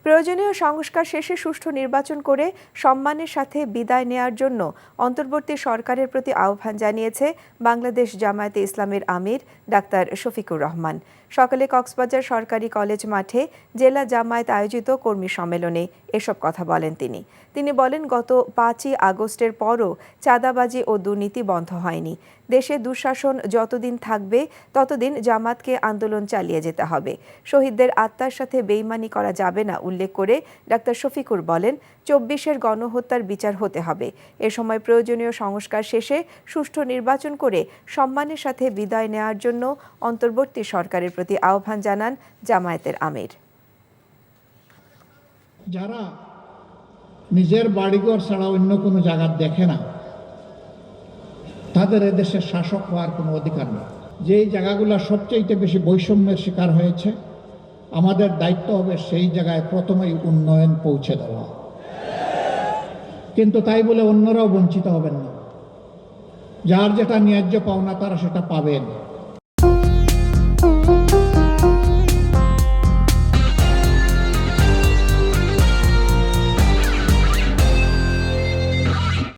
প্রয়োজনীয় সংস্কার শেষে সুষ্ঠু নির্বাচন করে সম্মানের সাথে বিদায় নেয়ার জন্য অন্তর্বর্তী সরকারের প্রতি আহ্বান জানিয়েছে বাংলাদেশ জামায়াতে ইসলামের আমির ডাক্তার শফিকুর রহমান। সকালে কক্সবাজার সরকারি কলেজ মাঠে জেলা জামায়াত আয়োজিত কর্মী সম্মেলনে এসব কথা বলেন তিনি বলেন, গত 5ই আগস্টের পরও চাঁদাবাজি ও দুর্নীতি বন্ধ হয়নি। দেশে দুঃশাসন যতদিন থাকবে ততদিন জামাতকে আন্দোলন চালিয়ে যেতে হবে। শহীদদের আত্মার সাথে বেইমানি করা যাবে না উল্লেখ করে ডাক্তার শফিকুর বলেন, 24-এর গণহত্যার বিচার হতে হবে। এ সময় প্রয়োজনীয় সংস্কার শেষে সুষ্ঠু নির্বাচন করে সম্মানের সাথে বিদায় নেওয়ার জন্য অন্তর্বর্তী সরকারের প্রতি আহ্বান জানান জামায়াতের আমির। যারা নিজের বাড়িঘর ছাড়া অন্য কোনো জায়গা দেখে না, তাদের এদেশের শাসক হওয়ার কোনো অধিকার নেই। যেই জায়গাগুলো সবচেয়ে বেশি বৈষম্যের শিকার হয়েছে, আমাদের দায়িত্ব হবে সেই জায়গায় প্রথমেই উন্নয়ন পৌঁছে দেওয়া। কিন্তু তাই বলে অন্যরাও বঞ্চিত হবেন না। যার যেটা ন্যায্য পাওনা তারা সেটা পাবেন।